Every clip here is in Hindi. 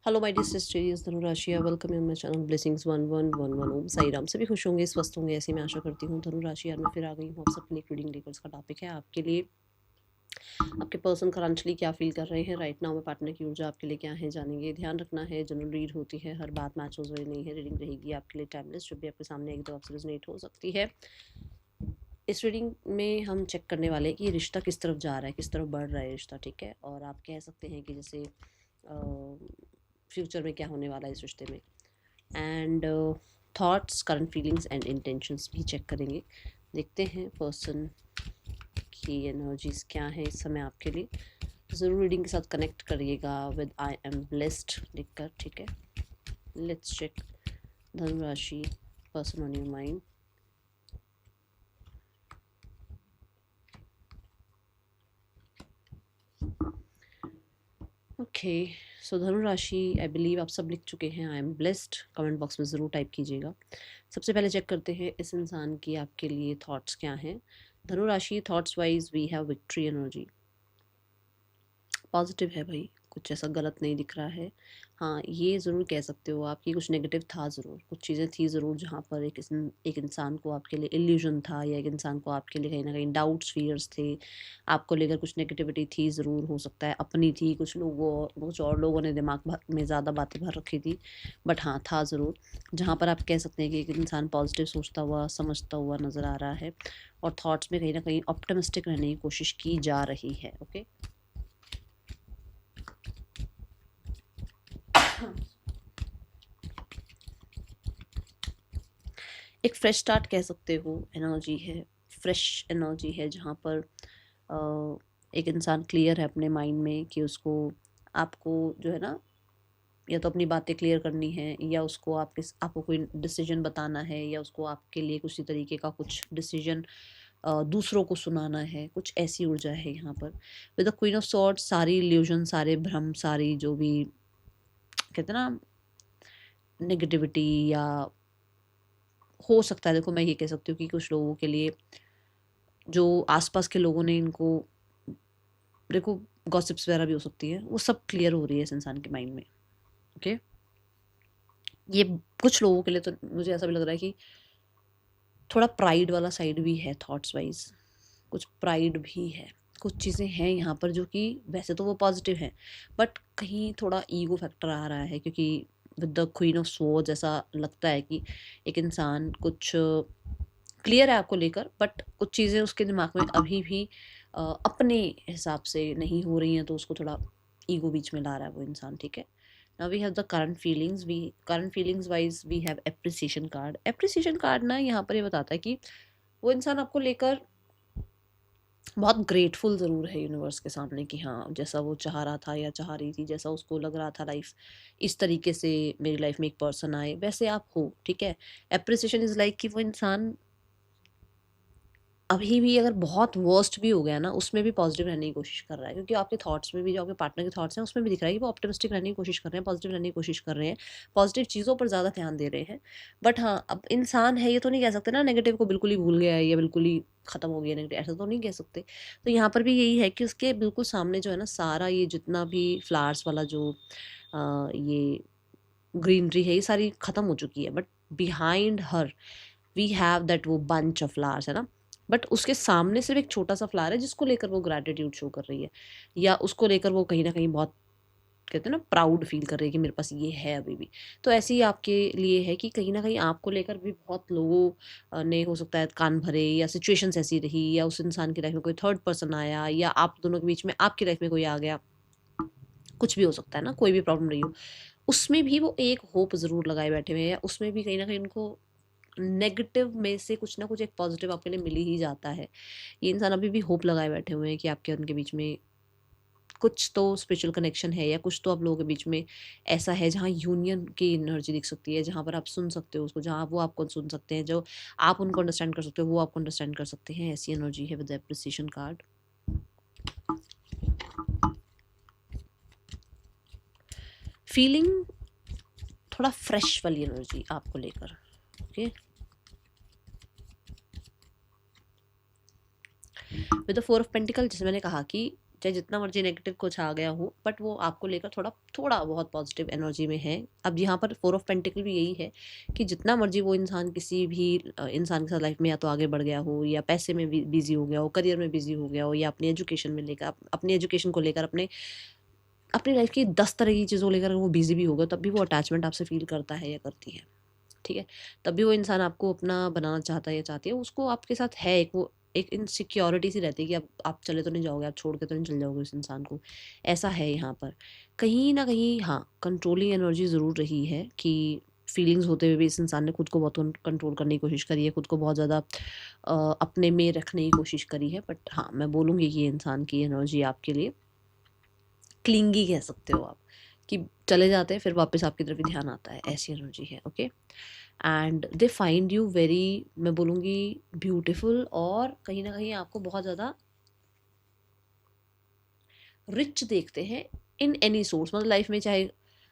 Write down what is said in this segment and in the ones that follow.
हेलो माय डियर सिस्टर्स, धनु राशि welcome you my channel blessings 1111 ओम साई राम। सभी खुश होंगे, स्वस्थ होंगे, ऐसी मैं आशा करती हूँ। धनु राशि यार मैं फिर आ गई हूँ आप सबके लिए। रीडिंग लेकर इसका टॉपिक है आपके लिए आपके पर्सन करंटली क्या फील कर रहे हैं राइट नाउ में। पार्टनर की ऊर्जा आपके लिए क्या है जानेंगे। ध्यान रखना है, जनरल रीड होती है, हर बात मैच हो रही नहीं है। रीडिंग रहेगी आपके लिए टाइमलेस, जो भी आपके सामने एक दो आपसे रेजोनेट हो सकती है। इस रीडिंग में हम चेक करने वाले हैं कि ये रिश्ता किस तरफ जा रहा है, किस तरफ बढ़ रहा है रिश्ता, ठीक है। और आप कह सकते हैं कि जैसे फ्यूचर में क्या होने वाला है इस रिश्ते में। And thoughts, current feelings and intentions भी चेक करेंगे। देखते हैं पर्सन की एनर्जीज क्या है इस समय आपके लिए। ज़रूर रीडिंग के साथ कनेक्ट करिएगा विद आई एम ब्लेस्ड लिखकर, ठीक है। लेट्स चेक धनु राशि person on your mind. Okay, so Dhanu rashi I believe आप सब लिख चुके हैं I am blessed. Comment box में ज़रूर टाइप कीजिएगा। सबसे पहले चेक करते हैं इस इंसान की आपके लिए थॉट्स क्या हैं। धनु राशि thoughts wise we have victory energy. Positive है भाई, कुछ ऐसा गलत नहीं दिख रहा है। हाँ, ये ज़रूर कह सकते हो आप कि कुछ नेगेटिव था ज़रूर, कुछ चीज़ें थी ज़रूर जहाँ पर एक इंसान को आपके लिए इल्यूजन था, या एक इंसान को आपके लिए कहीं ना कहीं डाउट्स फियर्स थे, आपको लेकर कुछ नेगेटिविटी थी ज़रूर। हो सकता है अपनी थी, कुछ और लोगों ने दिमाग में ज़्यादा बातें भर रखी थी, बट हाँ था ज़रूर। जहाँ पर आप कह सकते हैं कि एक इंसान पॉजिटिव सोचता हुआ समझता हुआ नज़र आ रहा है, और थॉट्स में कहीं ना कहीं ऑप्टिमिस्टिक रहने की कोशिश की जा रही है। ओके, एक फ्रेश स्टार्ट कह सकते हो एनर्जी है, फ्रेश एनर्जी है, जहाँ पर एक इंसान क्लियर है अपने माइंड में कि उसको आपको जो है ना, या तो अपनी बातें क्लियर करनी है, या उसको आपको कोई डिसीजन बताना है, या उसको आपके लिए किसी तरीके का कुछ डिसीजन दूसरों को सुनाना है। कुछ ऐसी ऊर्जा है यहाँ पर with the queen of swords. सारी इल्यूजन, सारे भ्रम, सारी जो भी कहते हैं ना नेगेटिविटी, या हो सकता है, देखो मैं ये कह सकती हूँ कि कुछ लोगों के लिए जो आसपास के लोगों ने इनको, देखो गॉसिप्स वगैरह भी हो सकती है, वो सब क्लियर हो रही है इस इंसान के माइंड में। ओके, ये कुछ लोगों के लिए तो मुझे ऐसा भी लग रहा है कि थोड़ा प्राइड वाला साइड भी है थॉट्स वाइज, कुछ प्राइड भी है। कुछ चीज़ें हैं यहाँ पर जो कि वैसे तो वो पॉजिटिव हैं, बट कहीं थोड़ा ईगो फैक्टर आ रहा है, क्योंकि with the queen of swords ऐसा लगता है कि एक इंसान कुछ क्लियर है आपको लेकर, बट कुछ चीज़ें उसके दिमाग में अभी भी अपने हिसाब से नहीं हो रही हैं, तो उसको थोड़ा ईगो बीच में ला रहा है वो इंसान, ठीक है। Now we have the current feelings wise we have appreciation card. Appreciation card ना यहाँ पर ये बताता है कि वो इंसान आपको लेकर बहुत ग्रेटफुल ज़रूर है यूनिवर्स के सामने कि हाँ, जैसा वो चाह रहा था या चाह रही थी, जैसा उसको लग रहा था लाइफ इस तरीके से मेरी लाइफ में एक पर्सन आए, वैसे आप हो, ठीक है। एप्रिसिएशन इज़ लाइक कि वो इंसान अभी भी अगर बहुत वर्स्ट भी हो गया ना, उसमें भी पॉजिटिव रहने की कोशिश कर रहा है, क्योंकि आपके थॉट्स में भी, जो आपके पार्टनर के थॉट्स हैं उसमें भी दिख रहा है कि वो ऑप्टिमिस्टिक रहने की कोशिश कर रहे हैं, पॉजिटिव रहने की कोशिश कर रहे हैं, पॉजिटिव चीज़ों पर ज़्यादा ध्यान दे रहे हैं। बट हाँ, अब इंसान है, ये तो नहीं कह सकते ना नेगेटिव को बिल्कुल ही भूल गया है या बिल्कुल ही ख़त्म हो गया नेगेटिव, ऐसा तो नहीं कह सकते। तो यहाँ पर भी यही है कि उसके बिल्कुल सामने जो है ना, सारा ये जितना भी फ्लावर्स वाला जो ये ग्रीनरी है, ये सारी ख़त्म हो चुकी है, but behind her we have that वो बंच ऑफ फ्लावर्स है ना, बट उसके सामने सिर्फ एक छोटा सा फ्लावर है जिसको लेकर वो ग्रैटिट्यूड शो कर रही है, या उसको लेकर वो कहीं ना कहीं बहुत कहते हैं ना प्राउड फील कर रही है कि मेरे पास ये है अभी भी। तो ऐसे ही आपके लिए है कि कहीं ना कहीं आपको लेकर भी बहुत लोगों ने हो सकता है कान भरे, या सिचुएशंस ऐसी रही, या उस इंसान की लाइफ में कोई थर्ड पर्सन आया, या आप दोनों के बीच में आपकी लाइफ में कोई आ गया, कुछ भी हो सकता है ना, कोई भी प्रॉब्लम रही हो, उसमें भी वो एक होप ज़रूर लगाए बैठे हुए हैं, या उसमें भी कहीं ना कहीं उनको नेगेटिव में से कुछ ना कुछ एक पॉजिटिव आपके लिए मिल ही जाता है। ये इंसान अभी भी होप लगाए बैठे हुए हैं कि आपके उनके बीच में कुछ तो स्पिरिचुअल कनेक्शन है, या कुछ तो आप लोगों के बीच में ऐसा है जहाँ यूनियन की एनर्जी दिख सकती है, जहाँ पर आप सुन सकते हो उसको, जहाँ वो आपको सुन सकते हैं, जो आप उनको अंडरस्टैंड कर सकते हो वो आपको अंडरस्टैंड कर सकते हैं। ऐसी एनर्जी है विद एप्रिसिएशन कार्ड। फीलिंग थोड़ा फ्रेश वाली एनर्जी आपको लेकर। Okay, with the four of pentacle, जैसे मैंने कहा कि चाहे जितना मर्जी नेगेटिव कुछ आ गया हो, बट वो आपको लेकर थोड़ा बहुत पॉजिटिव एनर्जी में है। अब यहाँ पर 4 ऑफ पेंटिकल भी यही है कि जितना मर्जी वो इंसान किसी भी इंसान के साथ लाइफ में या तो आगे बढ़ गया हो, या पैसे में बिजी हो गया हो, करियर में बिजी हो गया हो, या अपनी एजुकेशन में लेकर अपनी एजुकेशन को लेकर अपनी लाइफ की 10 तरह की चीज़ों को लेकर वो बिजी भी होगा, तब भी वो अटैचमेंट आपसे फील करता है या करती है, ठीक है। तब भी वो इंसान आपको अपना बनाना चाहता है या चाहती है, उसको आपके साथ है एक इनसिक्योरिटी सी रहती है कि अब आप चले तो नहीं जाओगे, आप छोड़ के तो नहीं चले जाओगे उस इंसान को, ऐसा है यहाँ पर कहीं ना कहीं। हाँ, कंट्रोलिंग एनर्जी ज़रूर रही है कि फीलिंग्स होते हुए भी इस इंसान ने खुद को बहुत कंट्रोल करने की कोशिश करी है, खुद को बहुत ज़्यादा अपने में रखने की कोशिश करी है। बट हाँ, मैं बोलूँगी कि ये इंसान की एनर्जी आपके लिए क्लिंगी कह सकते हो आप, कि चले जाते हैं फिर वापस आपकी तरफ ही ध्यान आता है, ऐसी एनर्जी है। Okay, and they find you very, मैं बोलूँगी ब्यूटिफुल, और कहीं ना कहीं आपको बहुत ज़्यादा रिच देखते हैं इन एनी सोर्स, मतलब लाइफ में चाहे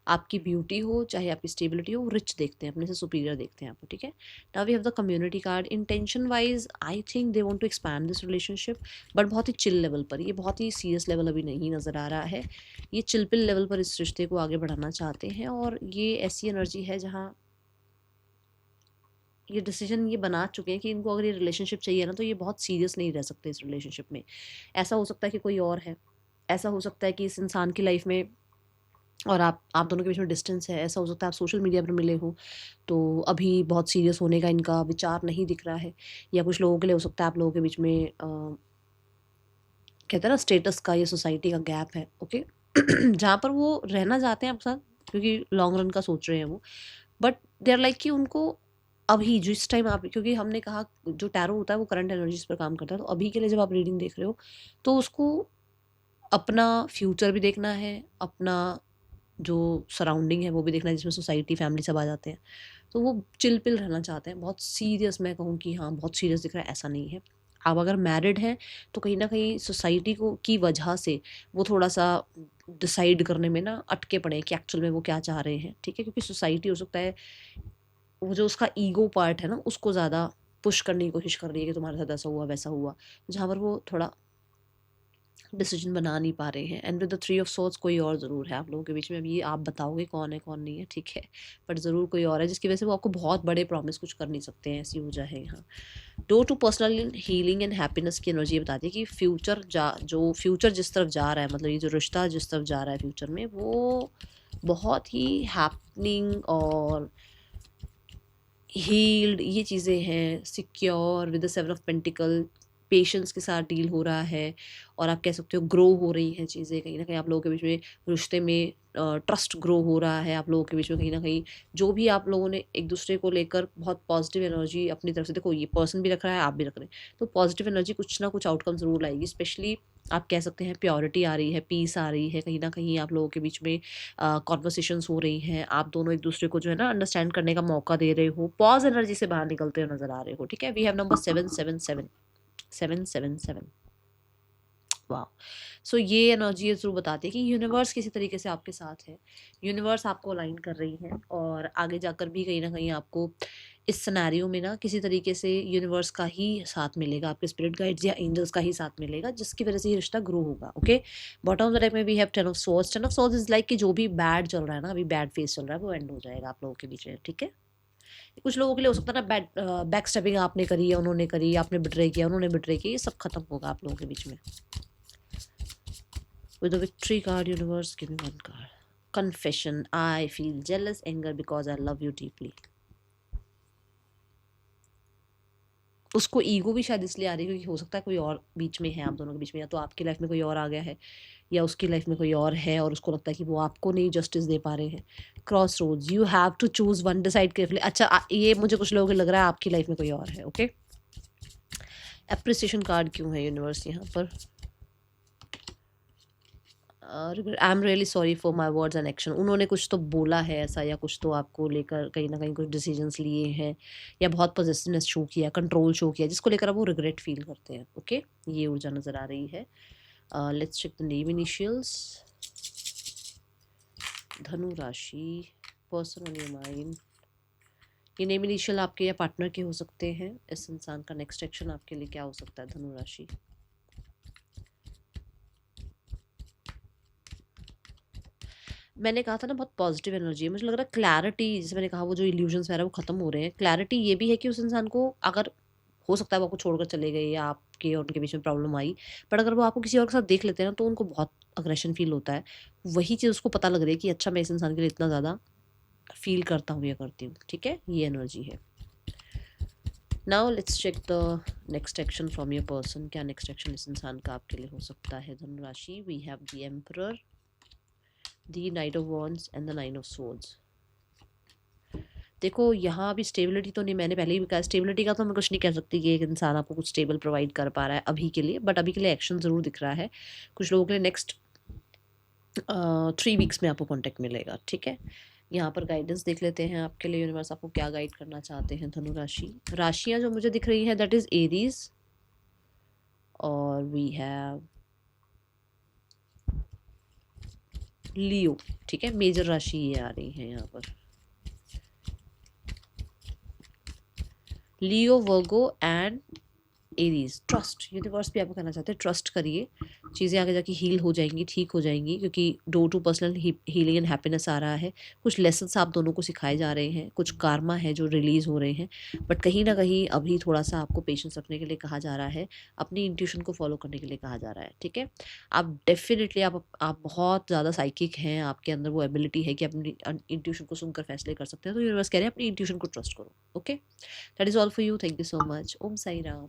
आपकी ब्यूटी हो चाहे आपकी स्टेबिलिटी हो, रिच देखते हैं, अपने से सुपीरियर देखते हैं आपको, ठीक है। Now we have the community card. Intention wise I think they want to expand this relationship, but बहुत ही चिल लेवल पर, ये बहुत ही सीरियस लेवल अभी नहीं नज़र आ रहा है। ये चिलपिल लेवल पर इस रिश्ते को आगे बढ़ाना चाहते हैं, और ये ऐसी एनर्जी है जहाँ ये डिसीजन ये बना चुके हैं कि इनको अगर ये रिलेशनशिप चाहिए ना, तो ये बहुत सीरियस नहीं रह सकते इस रिलेशनशिप में। ऐसा हो सकता है कि कोई और है, ऐसा हो सकता है कि इस इंसान की लाइफ में और आप दोनों के बीच में डिस्टेंस है, ऐसा हो सकता है आप सोशल मीडिया पर मिले हो तो अभी बहुत सीरियस होने का इनका विचार नहीं दिख रहा है, या कुछ लोगों के लिए हो सकता है आप लोगों के बीच में कहते हैं ना स्टेटस का या सोसाइटी का गैप है। ओके जहाँ पर वो रहना चाहते हैं आपके साथ क्योंकि लॉन्ग रन का सोच रहे हैं वो, बट दे आर लाइक कि उनको अभी जिस टाइम आप, क्योंकि हमने कहा जो टैरो होता है वो करंट एनर्जीज पर काम करता है, तो अभी के लिए जब आप रीडिंग देख रहे हो तो उसको अपना फ्यूचर भी देखना है, अपना जो सराउंडिंग है वो भी देखना है, जिसमें सोसाइटी फैमिली सब आ जाते हैं। तो वो चिल पिल रहना चाहते हैं, बहुत सीरियस, मैं कहूँ कि हाँ बहुत सीरियस दिख रहा है, ऐसा नहीं है। आप अगर मैरिड हैं तो कहीं ना कहीं सोसाइटी को की वजह से वो थोड़ा सा डिसाइड करने में ना अटके पड़े हैं कि एक्चुअल में वो क्या चाह रहे हैं, ठीक है। क्योंकि सोसाइटी हो सकता है वो जो उसका ईगो पार्ट है ना उसको ज़्यादा पुश करने की कोशिश कर रही है कि तुम्हारे साथ ऐसा हुआ वैसा हुआ, जहाँ पर वो थोड़ा डिसीजन बना नहीं पा रहे हैं। And with the 3 of swords कोई और ज़रूर है आप लोगों के बीच में, अब ये आप बताओगे कौन है कौन नहीं है, ठीक है, बट ज़रूर कोई और है जिसकी वजह से वो आपको बहुत बड़े प्रॉमिस कुछ कर नहीं सकते हैं, ऐसी वजह है यहाँ। Door to personal healing and happiness की एनर्जी बताती है कि जो फ्यूचर जिस तरफ जा रहा है, मतलब ये जो रिश्ता जिस तरफ जा रहा है फ्यूचर में, वो बहुत ही हैपनिंग और हील्ड ये चीज़ें हैं, secure with the 7 of pentacle, patience के साथ डील हो रहा है, और आप कह सकते हो ग्रो हो रही हैं चीज़ें, कहीं ना कहीं आप लोगों के बीच में रिश्ते में ट्रस्ट ग्रो हो रहा है आप लोगों के बीच में, कहीं ना कहीं जो भी आप लोगों ने एक दूसरे को लेकर बहुत पॉजिटिव एनर्जी अपनी तरफ से, देखो ये पर्सन भी रख रहा है आप भी रख रहे हैं, तो पॉजिटिव एनर्जी कुछ ना कुछ आउटकम ज़रूर लाएगी। स्पेशली आप कह सकते हैं प्योरिटी आ रही है, पीस आ रही है, कहीं ना कहीं आप लोगों के बीच में कॉन्वर्सेशंस हो रही हैं, आप दोनों एक दूसरे को जो है ना अंडरस्टैंड करने का मौका दे रहे हो, पॉज एनर्जी से बाहर निकलते हुए नजर आ रहे हो, ठीक है। We have number 777 777। वाह, सो ये एनर्जी जरूर बताती है कि यूनिवर्स किसी तरीके से आपके साथ है, यूनिवर्स आपको अलाइन कर रही है, और आगे जाकर भी कहीं ना कहीं आपको इस सिनेरियो में ना किसी तरीके से यूनिवर्स का ही साथ मिलेगा, आपके स्पिरिट गाइड्स या एंजल्स का ही साथ मिलेगा, जिसकी वजह से ये रिश्ता ग्रो होगा। Okay, bottom of the deck में we have 10 of swords. 10 of swords is like कि जो भी बैड चल रहा है ना, अभी बैड फेस चल रहा है, वो एंड हो जाएगा आप लोगों के बीच में, ठीक है। कुछ लोगों के लिए हो सकता है ना बैक स्टेपिंग आपने करी है, उन्होंने करी, आपने बिट्रे किया, उन्होंने बिट्रे किया, ये सब खत्म होगा आप लोगों के बीच में। With the victory card, universe, give me one card. Confession. I feel jealous, anger because I love you deeply. उसको ईगो भी शायद इसलिए आ रही है क्योंकि हो सकता है कोई और बीच में है आप दोनों के बीच में, या तो आपकी लाइफ में कोई और आ गया है या उसकी लाइफ में कोई और है, और उसको लगता है कि वो आपको नहीं जस्टिस दे पा रहे हैं। Crossroads, you have to choose one, decide carefully. अच्छा ये मुझे कुछ लोगों को लग रहा है आपकी लाइफ में कोई और है। ओके, एप्रिसिएशन कार्ड क्यों है यूनिवर्स यहाँ पर? I am really sorry for my words and action. उन्होंने कुछ तो बोला है ऐसा, या कुछ तो आपको लेकर कहीं ना कहीं कुछ डिसीजंस लिए हैं, या बहुत पॉजिटिवनेस शो किया, कंट्रोल शो किया, जिसको लेकर अब वो रिग्रेट फील करते हैं। ओके, ये ऊर्जा नज़र आ रही है। Let's check the name initials. धनु राशि, पर्सन ऑन योर माइंड। ये नेम इनिशियल आपके या पार्टनर के हो सकते हैं। इस इंसान का नेक्स्ट एक्शन आपके लिए क्या हो सकता है धनु राशि? मैंने कहा था ना बहुत पॉजिटिव एनर्जी है, मुझे लग रहा है क्लैरिटी, जैसे मैंने कहा वो जो इल्यूजन्स वगैरह वो खत्म हो रहे हैं। क्लैरिटी ये भी है कि उस इंसान को, अगर हो सकता है वो आपको छोड़कर चले गए या आपके और उनके बीच में प्रॉब्लम आई, बट अगर वो आपको किसी और के साथ देख लेते हैं ना तो उनको बहुत अग्रेशन फील होता है। वही चीज़ उसको पता लग रही है कि अच्छा मैं इस इंसान के लिए इतना ज़्यादा फील करता हूँ या करती हूँ, ठीक है, ये एनर्जी है। Now let's check the next action from your person. क्या नेक्स्ट एक्शन इस इंसान का आपके लिए हो सकता है Dhanurashi? We have the emperor, the knight of wands and the nine of swords. देखो यहाँ अभी स्टेबिलिटी तो नहीं, मैंने पहले ही भी कहा स्टेबिलिटी का तो मैं कुछ नहीं कह सकती कि एक इंसान आपको कुछ स्टेबल प्रोवाइड कर पा रहा है अभी के लिए, बट अभी के लिए एक्शन ज़रूर दिख रहा है कुछ लोगों के लिए। नेक्स्ट 3 वीक्स में आपको कॉन्टेक्ट मिलेगा, ठीक है। यहाँ पर गाइडेंस देख लेते हैं आपके लिए, यूनिवर्स आपको क्या गाइड करना चाहते हैं धनु राशि। राशियाँ जो मुझे दिख रही हैं दैट इज़ एरीज, और वी हैव लियो, ठीक है, मेजर राशि ये आ रही है यहाँ पर। Leo, Virgo and Aries. Trust, universe भी आपको कहना चाहते हैं ट्रस्ट करिए, चीज़ें आगे जाके हील हो जाएंगी, ठीक हो जाएंगी, क्योंकि door to personal healing and happiness आ रहा है। कुछ लेसन्स आप दोनों को सिखाए जा रहे हैं, कुछ कारमा है जो रिलीज हो रहे हैं, बट कहीं ना कहीं अभी थोड़ा सा आपको पेशेंस रखने के लिए कहा जा रहा है, अपनी इंट्यूशन को फॉलो करने के लिए कहा जा रहा है, ठीक है। आप डेफिनेटली आप बहुत ज़्यादा साइकिक हैं, आपके अंदर वो एबिलिटी है कि अपनी इंट्यूशन को सुनकर फैसले कर सकते हैं, तो यूनिवर्स कह रहे हैं अपनी इंट्यूशन को ट्रस्ट करो, okay. That is all for you, thank you so much, Om Sai Ram.